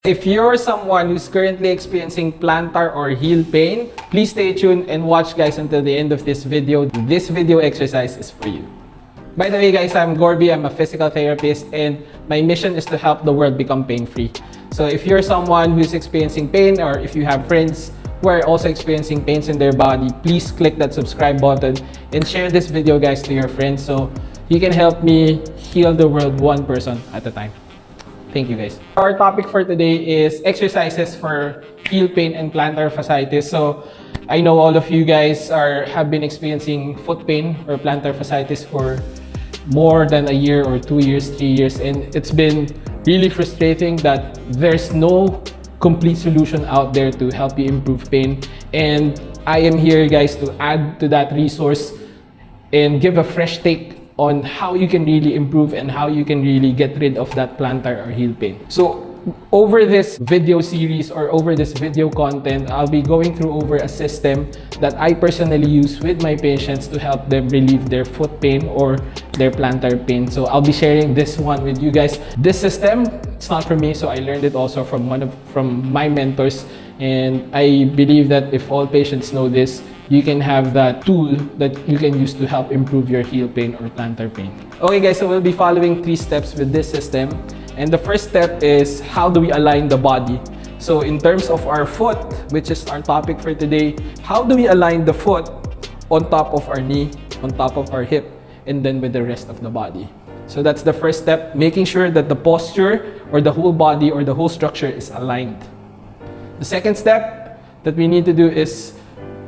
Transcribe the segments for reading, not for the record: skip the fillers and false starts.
If you're someone who's currently experiencing plantar or heel pain, please stay tuned and watch guys until the end of this video. This video exercise is for you. By the way guys, I'm Gorby, I'm a physical therapist and my mission is to help the world become pain-free. So if you're someone who's experiencing pain or if you have friends who are also experiencing pains in their body, please click that subscribe button and share this video guys to your friends so you can help me heal the world one person at a time. Thank you guys. Our topic for today is exercises for heel pain and plantar fasciitis. So I know all of you guys have been experiencing foot pain or plantar fasciitis for more than a year or 2 years, 3 years, and it's been really frustrating that there's no complete solution out there to help you improve pain. And I am here guys to add to that resource and give a fresh take on how you can really improve and how you can really get rid of that plantar or heel pain. So over this video series or over this video content, I'll be going through over a system that I personally use with my patients to help them relieve their foot pain or their plantar pain. So I'll be sharing this one with you guys. This system, it's not from me, so I learned it also from my mentors, and I believe that if all patients know this, you can have that tool that you can use to help improve your heel pain or plantar pain. Okay guys, so we'll be following 3 steps with this system. And the first step is how do we align the body? So in terms of our foot, which is our topic for today, how do we align the foot on top of our knee, on top of our hip, and then with the rest of the body? So that's the first step, making sure that the posture or the whole body or the whole structure is aligned. The second step that we need to do is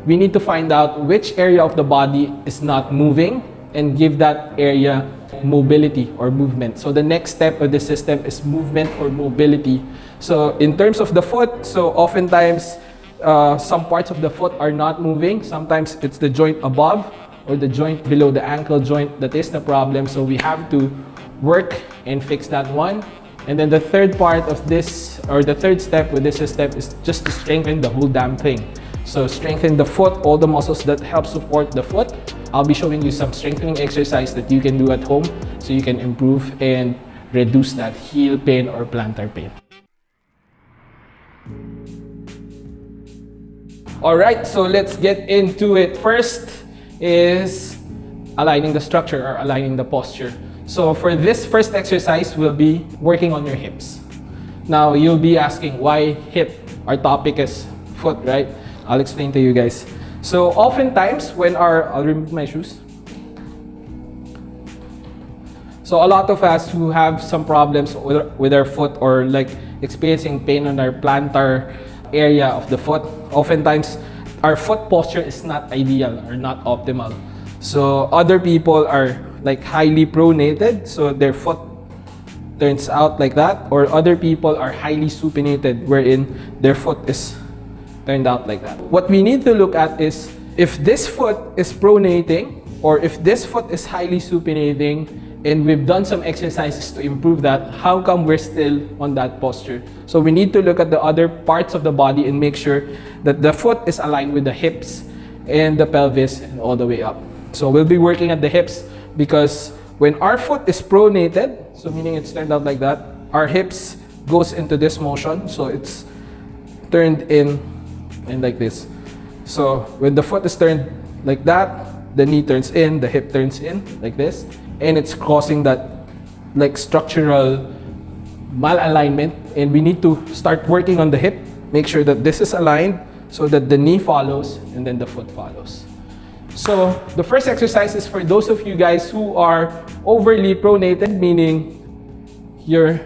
we need to find out which area of the body is not moving and give that area mobility or movement. So the next step of the system is movement or mobility. So in terms of the foot, so oftentimes some parts of the foot are not moving. Sometimes it's the joint above or the joint below the ankle joint that is the problem. So we have to work and fix that one. And then the third part of this, or the third step with this system, is just to strengthen the whole damn thing. So strengthen the foot, all the muscles that help support the foot. I'll be showing you some strengthening exercise that you can do at home so you can improve and reduce that heel pain or plantar pain. Alright, so let's get into it. First is aligning the structure or aligning the posture. So for this first exercise, we'll be working on your hips. Now you'll be asking why hip? Our topic is foot, right? I'll explain to you guys. So oftentimes when I'll remove my shoes. So a lot of us who have some problems with our foot or like experiencing pain on our plantar area of the foot, oftentimes our foot posture is not ideal or not optimal. So other people are like highly pronated, so their foot turns out like that, or other people are highly supinated, wherein their foot is turned out like that. What we need to look at is if this foot is pronating or if this foot is highly supinating and we've done some exercises to improve that, how come we're still on that posture? So we need to look at the other parts of the body and make sure that the foot is aligned with the hips and the pelvis and all the way up. So we'll be working at the hips because when our foot is pronated, so meaning it's turned out like that, our hips goes into this motion, so it's turned in and like this. So when the foot is turned like that, the knee turns in, the hip turns in like this, and it's causing that like structural malalignment, and we need to start working on the hip, make sure that this is aligned so that the knee follows and then the foot follows. So the first exercise is for those of you guys who are overly pronated, meaning you're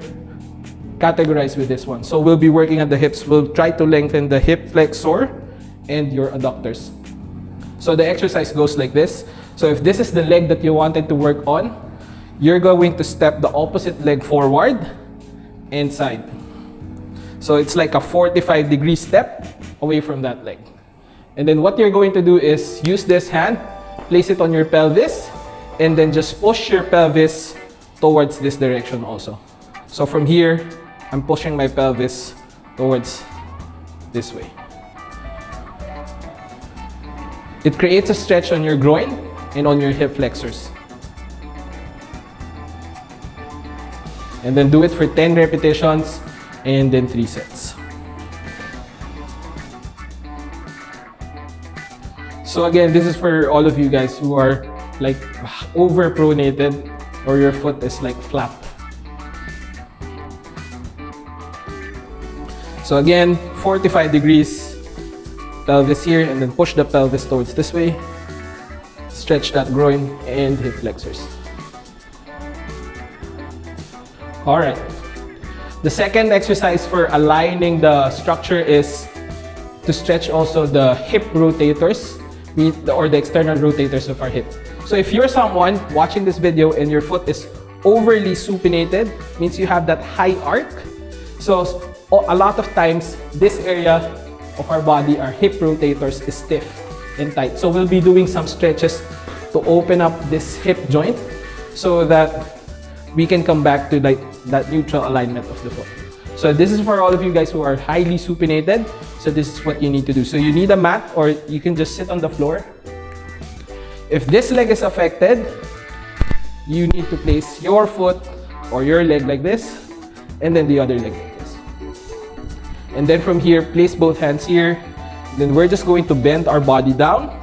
categorized with this one. So we'll be working at the hips. We'll try to lengthen the hip flexor and your adductors. So the exercise goes like this. So if this is the leg that you wanted to work on, you're going to step the opposite leg forward and side. So it's like a 45-degree step away from that leg. And then what you're going to do is use this hand, place it on your pelvis, and then just push your pelvis towards this direction also. So from here, I'm pushing my pelvis towards this way. It creates a stretch on your groin and on your hip flexors. And then do it for 10 repetitions and then 3 sets. So again, this is for all of you guys who are like over pronated or your foot is like flat. So again, 45 degrees pelvis here, and then push the pelvis towards this way. Stretch that groin and hip flexors. All right. The second exercise for aligning the structure is to stretch also the hip rotators or the external rotators of our hip. So if you're someone watching this video and your foot is overly supinated, means you have that high arc. So a lot of times this area of our body, our hip rotators, is stiff and tight. So we'll be doing some stretches to open up this hip joint so that we can come back to like that neutral alignment of the foot. So this is for all of you guys who are highly supinated. So this is what you need to do. So you need a mat, or you can just sit on the floor. If this leg is affected, you need to place your foot or your leg like this, and then the other leg like this. And then from here, place both hands here. Then we're just going to bend our body down,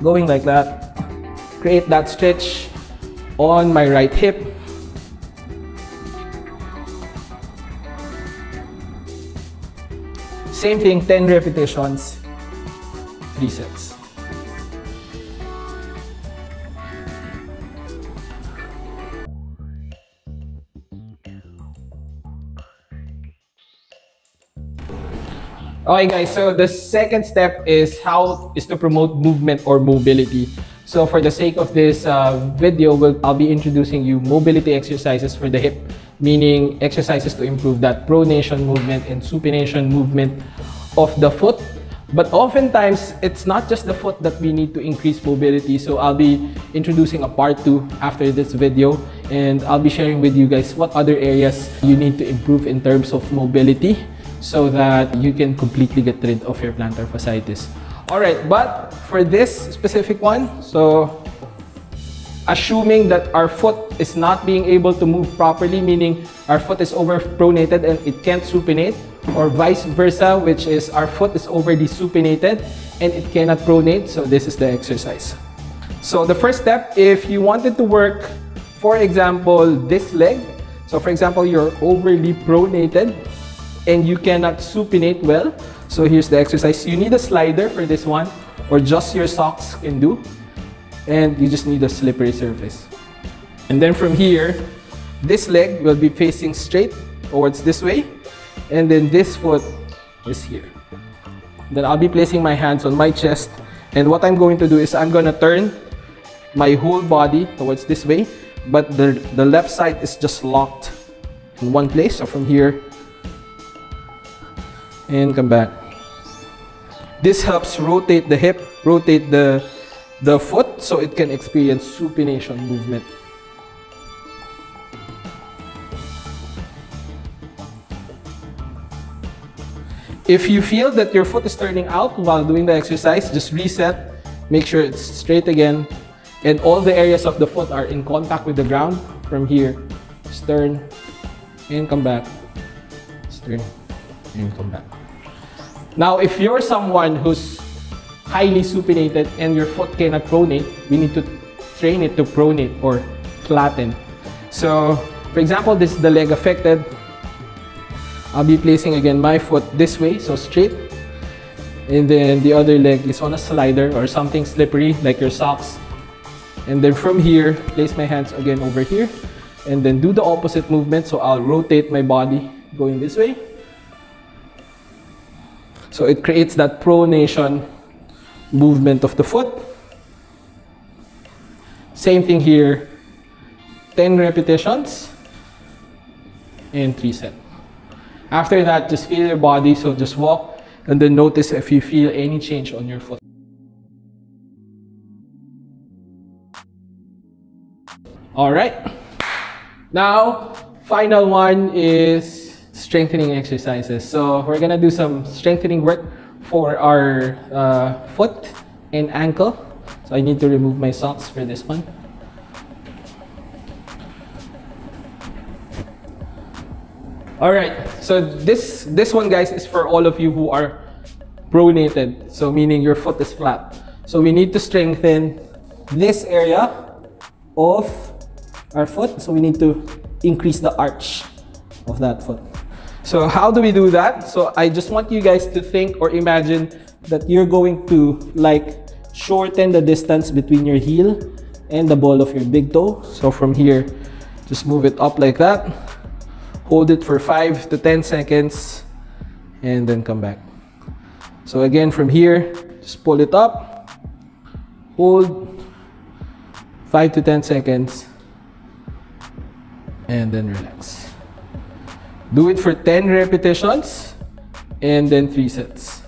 going like that. Create that stretch on my right hip. Same thing, 10 repetitions, 3 sets. Okay guys, so the second step is to promote movement or mobility. So for the sake of this video, I'll be introducing you mobility exercises for the hip, meaning exercises to improve that pronation movement and supination movement of the foot. But oftentimes, it's not just the foot that we need to increase mobility. So I'll be introducing a part 2 after this video, and I'll be sharing with you guys what other areas you need to improve in terms of mobility so that you can completely get rid of your plantar fasciitis. Alright, but for this specific one, so assuming that our foot is not being able to move properly, meaning our foot is over pronated and it can't supinate, or vice versa, which is our foot is overly supinated and it cannot pronate. So this is the exercise. So the first step, if you wanted to work, for example, this leg. So for example, you're overly pronated and you cannot supinate well. So here's the exercise. You need a slider for this one, or just your socks can do. And you just need a slippery surface. And then from here, this leg will be facing straight towards this way, and then this foot is here. Then I'll be placing my hands on my chest, and what I'm going to do is I'm going to turn my whole body towards this way, but the left side is just locked in one place. So from here and come back. This helps rotate the hip, rotate the foot, so it can experience supination movement. If you feel that your foot is turning out while doing the exercise, just reset, make sure it's straight again, and all the areas of the foot are in contact with the ground. From here, just turn and come back, just turn and come back. Now, if you're someone who's highly supinated and your foot cannot pronate, we need to train it to pronate or flatten. So, for example, this is the leg affected. I'll be placing again my foot this way, so straight. And then the other leg is on a slider or something slippery like your socks. And then from here, place my hands again over here. And then do the opposite movement. So I'll rotate my body going this way. So it creates that pronation movement of the foot. Same thing here, 10 repetitions and 3 sets. After that, just feel your body, so just walk and then notice if you feel any change on your foot. Alright, now final one is strengthening exercises. So we're gonna do some strengthening work for our foot and ankle. So I need to remove my socks for this one. All right, so this one, guys, is for all of you who are pronated, so meaning your foot is flat. So we need to strengthen this area of our foot. So we need to increase the arch of that foot. So how do we do that? So I just want you guys to think or imagine that you're going to like shorten the distance between your heel and the ball of your big toe. So from here, just move it up like that. Hold it for 5 to 10 seconds and then come back. So again, from here, just pull it up, hold 5 to 10 seconds, and then relax. Do it for 10 repetitions and then 3 sets.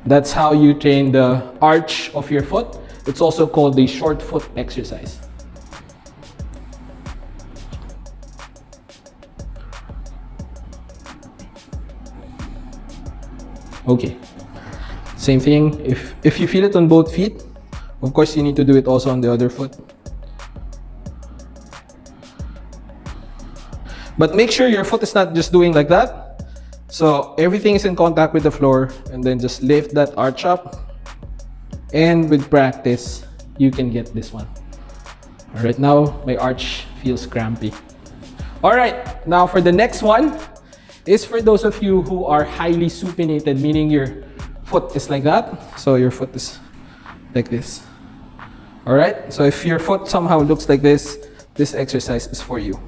That's how you train the arch of your foot. It's also called the short foot exercise. Okay, same thing. If you feel it on both feet, of course you need to do it also on the other foot. But make sure your foot is not just doing like that. So everything is in contact with the floor, and then just lift that arch up. And with practice, you can get this one. All right, now my arch feels crampy. All right, now for the next one is for those of you who are highly supinated, meaning your foot is like that. So your foot is like this. All right, so if your foot somehow looks like this exercise is for you.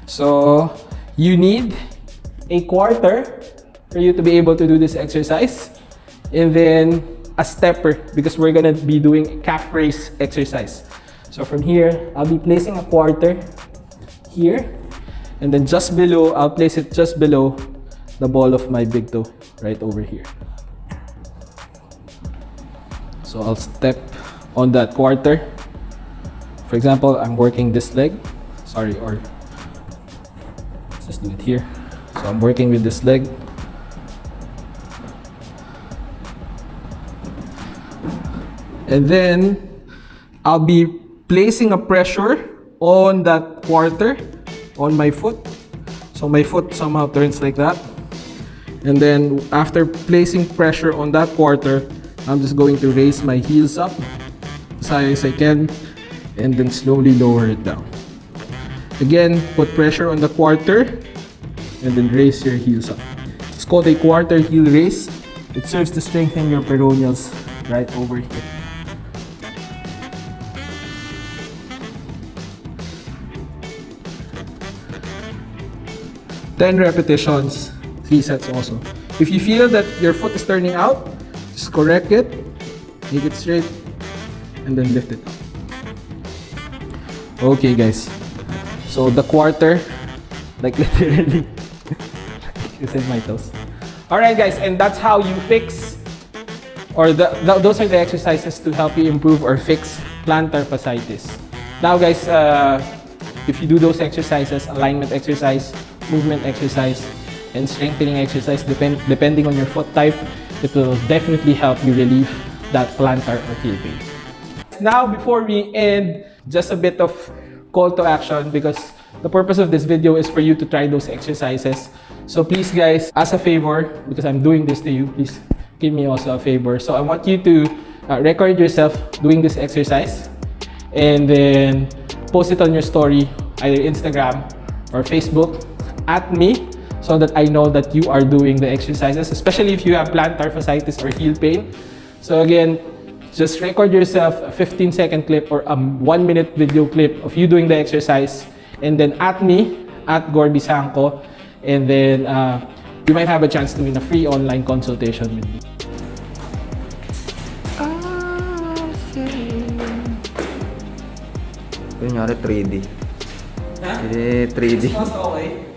So you need a quarter for you to be able to do this exercise, and then a stepper because we're gonna be doing calf raise exercise. So from here, I'll be placing a quarter here, and then just below, I'll place it just below the ball of my big toe, right over here. So I'll step on that quarter. For example, I'm working this leg, sorry, or let's just do it here. So I'm working with this leg. And then I'll be placing a pressure on that quarter on my foot. So my foot somehow turns like that. And then after placing pressure on that quarter, I'm just going to raise my heels up as high as I can and then slowly lower it down. Again, put pressure on the quarter and then raise your heels up. It's called a quarter heel raise. It serves to strengthen your peroneals right over here. Ten repetitions, 3 sets also. If you feel that your foot is turning out, just correct it, make it straight, and then lift it up. Okay guys, so the quarter, like literally, it's in my toes. Alright guys, and that's how you fix, or those are the exercises to help you improve or fix plantar fasciitis. Now guys, if you do those exercises, alignment exercise, movement exercise, and strengthening exercise, depending on your foot type, it will definitely help you relieve that plantar or heel pain. Now, before we end, just a bit of call to action, because the purpose of this video is for you to try those exercises. So please guys, as a favor, because I'm doing this to you, please give me also a favor. So I want you to record yourself doing this exercise and then post it on your story, either Instagram or Facebook, at me, so that I know that you are doing the exercises, especially if you have plantar fasciitis or heel pain. So again, just record yourself a 15-second clip or a 1-minute video clip of you doing the exercise, and then at me, at Gorby Sanko, and then you might have a chance to win a free online consultation with me. Kunyari 3D. Huh? Jadi 3D. Okay.